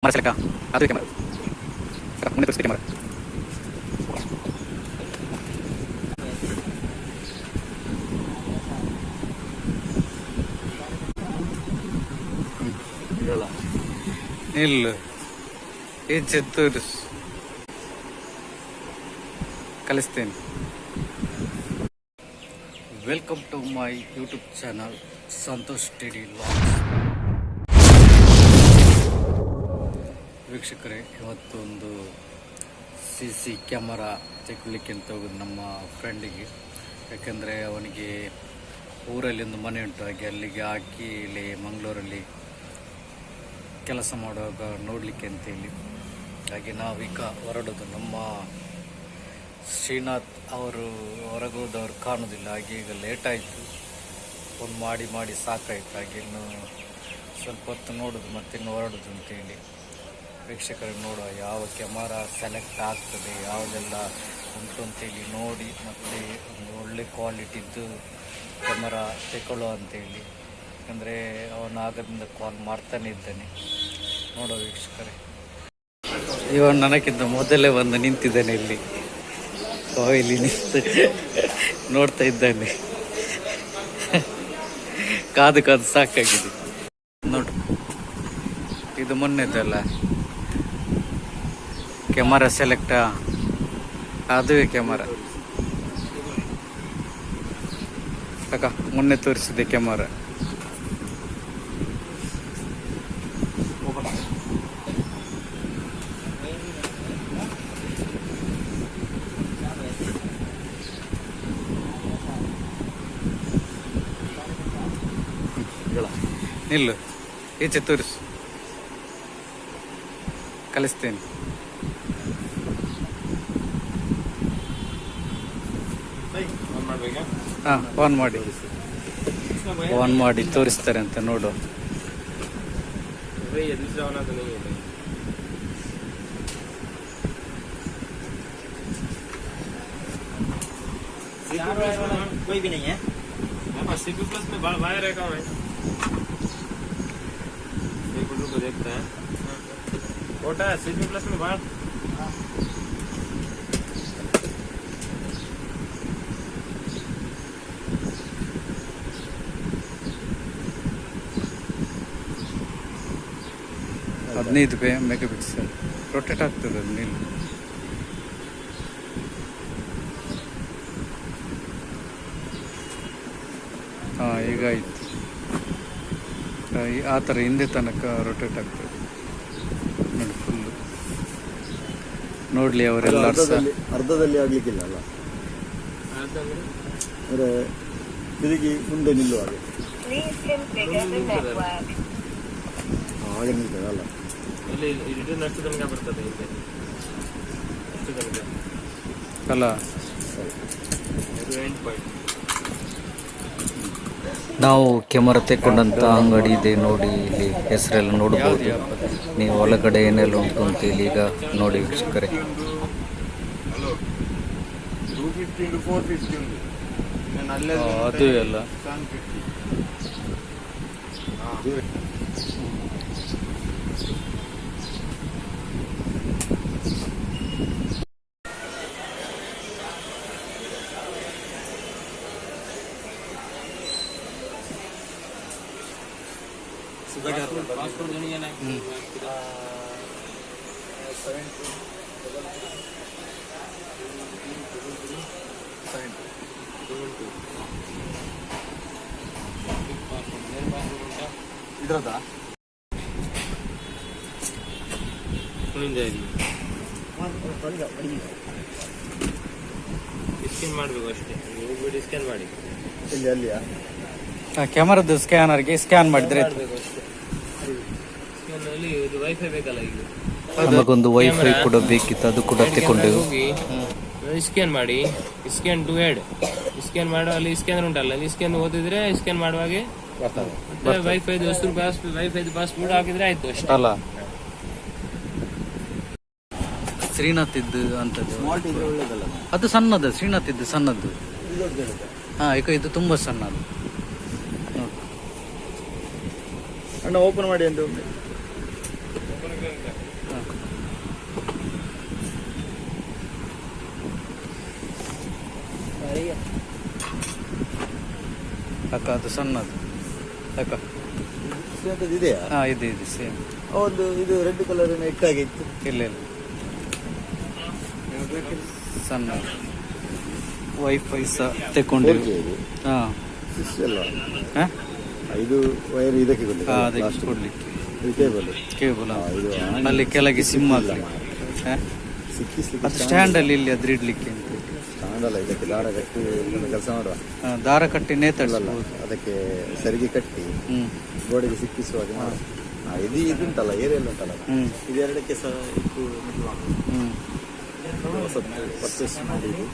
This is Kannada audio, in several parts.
Mara select ಅದು ಕ್ಯಾಮರಾ ಮುಂದೆ ತೋರಿಸ್ತೀವಿ ಕ್ಯಾಮರಾ ಇಲ್ಲ ಈಚೆ ತೋರಿಸ್ ಕಲಿಸ್ತೇನೆ. Welcome to my YouTube channel Santosh TD logs. ವೀಕ್ಷಕರೇ, ಇವತ್ತೊಂದು CC ಕ್ಯಾಮರಾ ತೆಗೊಳ್ಳಿಕ್ಕೆ ಅಂತ ಹೋಗೋದು ನಮ್ಮ ಫ್ರೆಂಡಿಗೆ. ಯಾಕೆಂದರೆ ಅವನಿಗೆ ಊರಲ್ಲಿ ಒಂದು ಮನೆ ಉಂಟು, ಹಾಗೆ ಅಲ್ಲಿಗೆ ಹಾಕಿ ಇಲ್ಲಿ ಮಂಗಳೂರಲ್ಲಿ ಕೆಲಸ ಮಾಡುವಾಗ ನೋಡಲಿಕ್ಕೆ ಅಂತೇಳಿ. ಹಾಗೆ ನಾವೀಗ ಹೊರಡೋದು. ನಮ್ಮ ಶ್ರೀನಾಥ್ ಅವರು ಹೊರಗೋದವ್ರು ಕಾಣೋದಿಲ್ಲ. ಹಾಗೆ ಈಗ ಲೇಟಾಯಿತು, ಫೋನ್ ಮಾಡಿ ಸಾಕಾಯಿತು. ಹಾಗೆ ಇನ್ನು ಸ್ವಲ್ಪ ಹೊತ್ತು ನೋಡೋದು ಮತ್ತೆ ಇನ್ನು ಹೊರಡೋದು ಅಂತೇಳಿ. ವೀಕ್ಷಕರಿಗೆ ನೋಡುವ ಯಾವ ಕ್ಯಾಮರಾ ಸೆಲೆಕ್ಟ್ ಆಗ್ತದೆ, ಯಾವುದೆಲ್ಲ ಉಂಟು ಅಂತೇಳಿ ನೋಡಿ ಮತ್ತು ಒಂದು ಒಳ್ಳೆ ಕ್ವಾಲಿಟಿದ್ದು ಕ್ಯಾಮರಾ ತಗೊಳ್ಳೋ ಅಂತೇಳಿ. ಯಾಕಂದರೆ ಅವನು ಆಗದಿಂದ ಕಾಲ್ ಮಾಡ್ತಾನೆ ಇದ್ದಾನೆ. ನೋಡುವ ವೀಕ್ಷಕರೇ, ಇವನು ನನಗಿಂತ ಮೊದಲೇ ಬಂದು ನಿಂತಿದ್ದಾನೆ ಇಲ್ಲಿ. ಇಲ್ಲಿ ನಿಂತು ನೋಡ್ತಾ ಇದ್ದಾನೆ. ಕಾದು ಸಾಕಾಗಿದೆ. ನೋಡು, ಇದು ಮೊನ್ನೆದಲ್ಲ ಕ್ಯಾಮರಾ ಸೆಲೆಕ್ಟ್, ಅದುವೇ ಕ್ಯಾಮರಾ ಅಕ್ಕ ಮೊನ್ನೆ ತೋರಿಸಿದೆ ಕ್ಯಾಮರಾ. ನಿಲ್ಲು, ಈಚೆ ತೋರಿಸು, ಕಲಿಸ್ತೇನೆ. ಹಾಂ, ಆನ್ ಮಾಡಿ ತೋರಿಸ್ತಾರೆ ಅಂತ ನೋಡು. कोई भी नहीं है। CP प्लस में वायर है कहाँ है? को देखते हैं छोटा है। CP प्लस में वायर ಹದಿನೈದು ಮೆಗಾಪಿಕ್ಸೆಲ್ ರೊಟೇಟ್ ಆಗ್ತದೆ ಅದು. ನೀನು ಹಾಂ, ಈಗ ಆಯ್ತು. ಆ ಥರ ಹಿಂದೆ ತನಕ ರೊಟೇಟ್ ಆಗ್ತದೆ ನೋಡಿ. ಫುಲ್ಲು ನೋಡಲಿ ಅವರೆಲ್ಲ ಅರ್ಧದಲ್ಲಿ ಆಗ್ಲಿಕ್ಕಿಲ್ಲ ಅಲ್ಲ, ಅಂದರೆ ತಿರುಗಿ ಮುಂದೆ ನಿಲ್ಲುವಾಗ ಹಾಗೆ ನಿಲ್ತದೆ ಅಲ್ಲ. ಅಲ್ಲ, ನಾವು ಕ್ಯಾಮರಾ ತೆಕ್ಕೊಂಡಂಥ ಅಂಗಡಿ ಇದೆ ನೋಡಿ. ಇಲ್ಲಿ ಹೆಸರೆಲ್ಲ ನೋಡ್ಬೋದು ನೀವು. ಒಳಗಡೆ ಏನೆಲ್ಲ ಉಂಟು ಅಂತೇಳಿ ಈಗ ನೋಡಿ ವೀಕ್ಷಕರೇ. ಅದು ಎಲ್ಲ ಇದ್ರದ ಸ್ಕ್ಯಾನ್ ಮಾಡಬೇಕು ಅಷ್ಟೇ. ಹೋಗ್ಬಿಟ್ಟು ಸ್ಕ್ಯಾನ್ ಮಾಡಿ. ಇಲ್ಲಿ ಅಲ್ಲಿಯಾ ಕ್ಯಾಮರಾದ ಸ್ಕ್ಯಾನರ್ಗೆ ಸ್ಕ್ಯಾನ್ ಮಾಡಿದ್ರೆ ವೈಫೈ ಬೇಕಲ್ಲ. ಈಗ ನಮಗೊಂದು ವೈಫೈ ಕೂಡ ಬೇಕಿತ್ತು, ಅದು ಕೂಡ ತಗೊಂಡೆವು. ಸ್ಕ್ಯಾನ್ ಮಾಡಿ, ಸ್ಕ್ಯಾನ್ ಟು ಹೆಡ್ ಸ್ಕ್ಯಾನ್ ಮಾಡುವ. ಅಲ್ಲಿ ಸ್ಕ್ಯಾನರ್ ಉಂಟಲ್ಲ, ಅಲ್ಲಿ ಸ್ಕ್ಯಾನ್ ಓದಿದ್ರೆ ಸ್ಕ್ಯಾನ್ ಮಾಡುವಾಗೆ ವೈಫೈದು ಹೆಸರು ವೈಫೈದು ಪಾಸ್ವರ್ಡ್ ಹಾಕಿದ್ರೆ ಆಯ್ತು ಅಷ್ಟೇ ಅಲ್ಲ. ಶ್ರೀನಾಥ್ ಇದ್ದು ಅಂತದ್ದು ಅದು ಸಣ್ಣದು. ಶ್ರೀನಾಥ್ ಇದ್ದು ಸಣ್ಣದ್ದು. ಹಾಂ, ಈಗ ಇದು ತುಂಬ ಸಣ್ಣದು. ಅಣ್ಣ ಓಪನ್ ಮಾಡಿ ಅಂತ ಅದು ಸಣ್ಣದು ಯಾಕ ಅಂತದ್ದು ಇದೆಯಾ? ಹಾಂ ಇದೆ ಸೇಮ್. ಒಂದು ಇದು ರೆಡ್ ಕಲರ್ ಇಟ್ಟಾಗಿತ್ತು. ಇಲ್ಲ ಸಣ್ಣ ವೈಫೈ ಸಹ ತಗೊಂಡಿವಿ. ಹಾಂ ಹಾಂ ಇದು ವೈರ್ ಇದಕ್ಕೆ ಅದಕ್ಕೆ ಕೊಡ್ಲಿಕ್ಕೆ ಕೇಬಲ್ ಕೇಬಲ್ ಇದು ಅಲ್ಲಿ ಕೆಳಗೆ ಸಿಮ್ ಆಗಲಿ ಸಿಕ್ಕಿಸ್ಲಿಕ್ಕೆ ಅದು ಸ್ಟ್ಯಾಂಡಲ್ಲಿ ಇಲ್ಲಿ ಅದ್ರ ಇಡ್ಲಿಕ್ಕೆ ಅಂತ ಸ್ಟ್ಯಾಂಡಲ್ಲ, ಇದಕ್ಕೆ ದಾರ ಕಟ್ಟಿ ಕೆಲಸ ಮಾಡುವ. ದಾರ ಕಟ್ಟಿ ನೇತಾಡಿಸಬಹುದು. ಅದಕ್ಕೆ ಸರಿಗೆ ಕಟ್ಟಿ ಗೋಡೆಗೆ ಸಿಕ್ಕಿಸುವಾಗ ಮಾಡುವ. ಇದು ಇದುಂಟಲ್ಲ ಏರಿಯಲ್ ಉಂಟಲ್ಲ, ಇದೆರಡಕ್ಕೆ ಸಹ ಇಟ್ಟು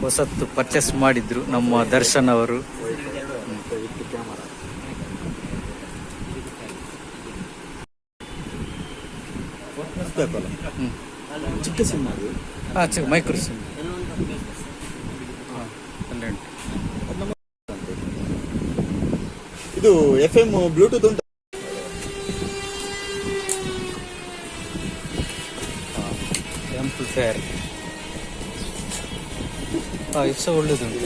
ಹೊಸತ್ತು ಪರ್ಚೇಸ್ ಮಾಡಿದ್ರು ನಮ್ಮ ದರ್ಶನ್ ಅವರು. ಕ್ಯಾಮರಾ ಚಿಕ್ಕ ಸಿಮ್ ಅದು. ಹಾಂ ಚಿಕ್ಕ ಮೈಕ್ರೋ ಸಿಮ್ ಅಲ್ಲೇ ಉಂಟು. ಇದು FM ಬ್ಲೂಟೂತ್ ಉಂಟು. ಆಂಪ್ಲಿಫೈಯರ್ ಇದು ಸಹ ಒಳ್ಳೇದುಂಟು.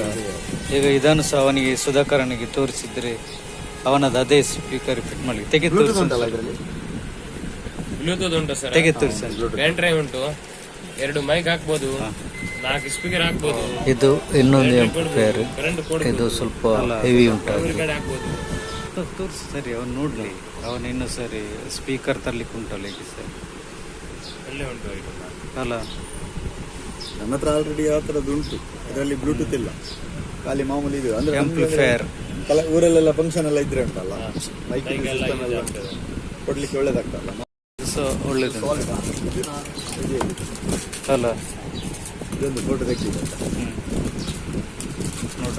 ಈಗ ಇದನ್ನು ಸಹ ಅವನಿಗೆ ಸುಧಾಕರನಿಗೆ ತೋರಿಸಿದ್ರೆ ಅವನದು ಅದೇ ಸ್ಪೀಕರ್ ಫಿಟ್ ಮಾಡಿ ತೆಗೆದು ಉಂಟಲ್ಲ ಇದರಲ್ಲಿ. ಬ್ಲೂಟೂತ್ ಉಂಟು ಸರ್, ತೆಗೆದು ತೋರಿಸಿ. ಪೆನ್ ಡ್ರೈವ್ ಉಂಟು, 2 ಮೈಕ್ ಹಾಕ್ಬೋದು, 4 ಸ್ಪೀಕರ್ ಹಾಕ್ಬೋದು. ಇದು ಇನ್ನೊಂದು ಆಂಪ್ಲಿಫೈಯರ್, ಇದು ಸ್ವಲ್ಪ ಹೆವಿ ಉಂಟು. ತೋರಿಸಿ ಸರಿ ಅವನು ನೋಡ್ಲಿ, ಅವನು ಇನ್ನೂ ಸರಿ ಸ್ಪೀಕರ್ ತರ್ಲಿಕ್ಕೆ ಉಂಟಲ್ಲ ಈಗ ಸರಿ ಒಳ್ಳೆ ಉಂಟು ಅಲ್ಲ. ನನ್ನ ಹತ್ರ ಆಲ್ರೆಡಿ ಆ ಥರದ್ದು ಉಂಟು. ಅದರಲ್ಲಿ ಬ್ಲೂಟೂತ್ ಇಲ್ಲ, ಖಾಲಿ ಮಾಮೂಲಿ ಇದು ಅಂದ್ರೆ ಆಂಪ್ಲಿಫೈಯರ್. ಊರಲ್ಲೆಲ್ಲ ಫಂಕ್ಷನ್ ಎಲ್ಲ ಇದ್ರೆ ಉಂಟಲ್ಲ, ಮೈಕ್ ಕೊಡ್ಲಿಕ್ಕೆ ಒಳ್ಳೇದಾಗ್ತಲ್ಲ. ಸೊ ಒಳ್ಳೇದು ಅಲ್ಲ. ಇದೊಂದು ಫೋಟೋ ತೆಗ್ದಿದೆ ನೋಡ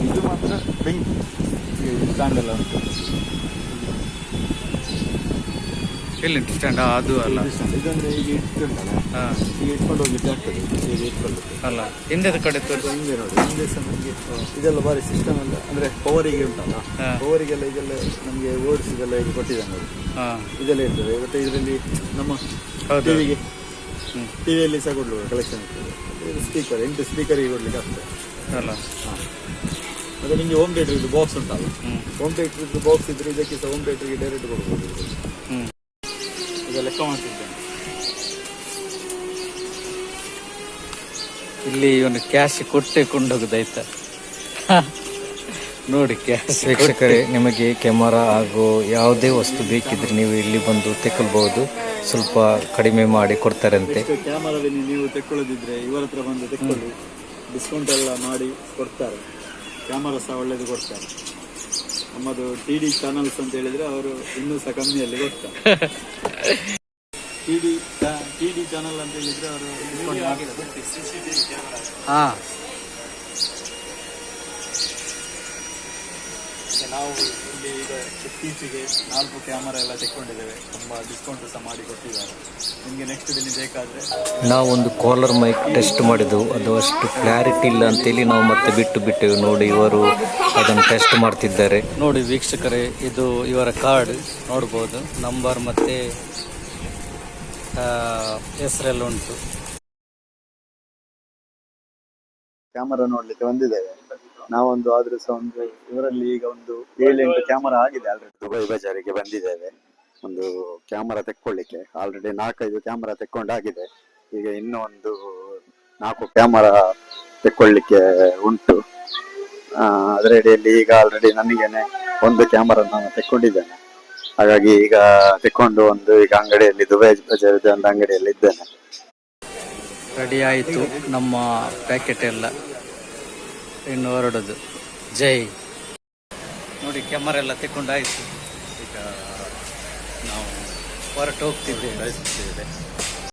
ಇದು ಮಾತ್ರ ಬೆಂಕಿ ಸ್ಟ್ಯಾಂಡ್ ಎಲ್ಲ ಉಂಟು. ಎಲ್ಲಿ ಸ್ಟ್ಯಾಂಡ್ ಅದು ಅಲ್ಲ, ಇದಂದ್ರೆ ಈಗ ಇಟ್ಟುಂಟಲ್ಲ, ಹಾಂ ಈಗ ಇಟ್ಕೊಂಡು ಹೋಗ್ಲಿಕ್ಕೆ ಆಗ್ತದೆ. ಈಗ ಇಟ್ಕೊಂಡು ಅಲ್ಲ, ಹಿಂದೆ ಕಡೆ ತೋರಿಸಿ. ಹಿಂದೆ ನೋಡಿ, ಹಿಂದೆ ಸಹ ನಮಗೆ ಇದೆಲ್ಲ ಭಾರಿ ಸಿಸ್ಟಮ್ ಎಲ್ಲ ಅಂದ್ರೆ ಪವರಿಗೆ ಉಂಟಲ್ಲ, ಪವರಿಗೆಲ್ಲ ಇದೆಲ್ಲ ನಮಗೆ ಓಡಿಸಿ ಇದೆಲ್ಲ ಈಗ ಕೊಟ್ಟಿದ್ದಾನೆ ನೋಡಿ. ಹಾಂ ಇದೆಲ್ಲ ಇರ್ತದೆ. ಮತ್ತೆ ಇದರಲ್ಲಿ ನಮ್ಮ ಟಿವಿಗೆ ಟಿವಿಯಲ್ಲಿ ಸಹ ಕೊಡ್ಲಿಕ್ಕೆ ಕಲೆಕ್ಷನ್ ಇರ್ತದೆ. ಇದು ಸ್ಪೀಕರ್ 8 ಸ್ಪೀಕರಿಗೆ ಕೊಡ್ಲಿಕ್ಕೆ ಆಗ್ತದೆ ಅಲ್ಲ. ಹಾಂ ಮತ್ತೆ ನಿಮಗೆ ಹೋಮ್ ಥಿಯೇಟರ್ ಇದು ಬಾಕ್ಸ್ ಉಂಟಲ್ಲ, ಹೋಮ್ ಥಿಯೇಟರ್ ಇದು ಬಾಕ್ಸ್ ಇದ್ರೆ ಇದಕ್ಕೆ ಸಹ ಹೋಮ್ ಥಿಯೇಟರ್ಗೆ ಡೈರೆಕ್ಟ್ ಕೊಡ್ಬೋದು. ಈಗ ಲೆಕ್ಕ ಮಾಡ್ತಿದ್ದೇನೆ. ಇಲ್ಲಿ ಇವನು ಕ್ಯಾಶ್ ಕೊಟ್ಟೆ ಕೊಂಡೋಗುದಾಯ್ತಾ ನೋಡಿ. ಕ್ಯಾಶ್ ವೀಕ್ಷಕರೇ, ನಿಮಗೆ ಕ್ಯಾಮರಾ ಹಾಗೂ ಯಾವುದೇ ವಸ್ತು ಬೇಕಿದ್ರೆ ನೀವು ಇಲ್ಲಿ ಬಂದು ತೆಕ್ಕೊಳ್ಬಹುದು. ಸ್ವಲ್ಪ ಕಡಿಮೆ ಮಾಡಿ ಕೊಡ್ತಾರಂತೆ. ಕ್ಯಾಮರಾದಲ್ಲಿ ನೀವು ತೆಕ್ಕೊಳ್ಳೋದಿದ್ರೆ ಇವರ ಹತ್ರ ಬಂದು ತೆಕ್ಕೊಳ್ಳಿ, ಡಿಸ್ಕೌಂಟ್ ಎಲ್ಲ ಮಾಡಿ ಕೊಡ್ತಾರೆ. ಕ್ಯಾಮರಾ ಸಹ ಒಳ್ಳೇದು ಕೊಡ್ತಾರೆ. ನಮ್ಮದು TD ಚಾನಲ್ಸ್ ಅಂತ ಹೇಳಿದ್ರೆ ಅವರು ಇನ್ನೂ ಸಹ ಕಮ್ಮಿಯಲ್ಲಿ ಕೊಡ್ತಾರೆ. TD ಚಾನಲ್ ಅಂತ ಹೇಳಿದ್ರೆ ಅವರು ಡಿಸ್ಕೌಂಟ್ ಮಾಡ್ತಾರೆ. ಹಾಂ ನಾವು ಇಲ್ಲಿ ಈಗ ಇತ್ತೀಚೆಗೆ 4 ಕ್ಯಾಮರಾ ಎಲ್ಲ ತೆಕ್ಕೊಂಡಿದ್ದೇವೆ. ತುಂಬ ಡಿಸ್ಕೌಂಟ್ ಸಹ ಮಾಡಿ ಕೊಟ್ಟಿದ್ದಾರೆ. ನಿಮಗೆ ನೆಕ್ಸ್ಟ್ ದಿನ ಬೇಕಾದರೆ ನಾವೊಂದು ಕಾಲರ್ ಮೈಕ್ ಟೆಸ್ಟ್ ಮಾಡಿದೆವು, ಅದು ಅಷ್ಟು ಕ್ಲಾರಿಟಿ ಇಲ್ಲ ಅಂತೇಳಿ ನಾವು ಮತ್ತೆ ಬಿಟ್ಟೆವು. ನೋಡಿ ಇವರು ಅದನ್ನು ಟೆಸ್ಟ್ ಮಾಡ್ತಿದ್ದಾರೆ. ನೋಡಿ ವೀಕ್ಷಕರೇ, ಇದು ಇವರ ಕಾರ್ಡ್ ನೋಡ್ಬೋದು, ನಂಬರ್ ಮತ್ತು ಹೆಸರೆಲ್ಲ ಉಂಟು. ಕ್ಯಾಮರಾ ನೋಡ್ಲಿಕ್ಕೆ ಬಂದಿದ್ದೇವೆ ನಾವೊಂದು. ಆದ್ರೂ ಸಹ ಒಂದು ಇವರಲ್ಲಿ ಈಗ ಒಂದು 7-8 ಕ್ಯಾಮರಾ ಆಗಿದೆ ಆಲ್ರೆಡಿ. ದುಬೈ ಬಜಾರಿಗೆ ಬಂದಿದ್ದೇವೆ ಒಂದು ಕ್ಯಾಮರಾ ತೆಕ್ಕೊಳ್ಳಿಕ್ಕೆ. ಆಲ್ರೆಡಿ 4-5 ಕ್ಯಾಮರಾ ತೆಕ್ಕೊಂಡಾಗಿದೆ. ಈಗ ಇನ್ನೂ ಒಂದು 4 ಕ್ಯಾಮರಾ ತೆಕ್ಕೊಳ್ಳಿಕ್ಕೆ ಉಂಟು. ಅದರ ಅಡಿಯಲ್ಲಿ ಈಗ ಆಲ್ರೆಡಿ ನನಗೇನೆ ಒಂದು ಕ್ಯಾಮರಾ ನಾನು ತೆಕ್ಕೊಂಡಿದ್ದೇನೆ. ಹಾಗಾಗಿ ಈಗ ತೆಕ್ಕೊಂಡು ಒಂದು ಈಗ ಅಂಗಡಿಯಲ್ಲಿ ದುಬೈ ಬಜಾರದ ಒಂದು ಅಂಗಡಿಯಲ್ಲಿ ಇದ್ದೇನೆ. ರೆಡಿ ಆಯಿತು ನಮ್ಮ ಪ್ಯಾಕೆಟ್ ಎಲ್ಲ, ಇನ್ನು ಹೊರಡೋದು. ಜೈ. ನೋಡಿ ಕ್ಯಾಮರಾ ಎಲ್ಲ ತೆಕ್ಕೊಂಡಾಯಿತು. ಈಗ ನಾವು ಹೊರಟು ಹೋಗ್ತಿದ್ದೇವೆ.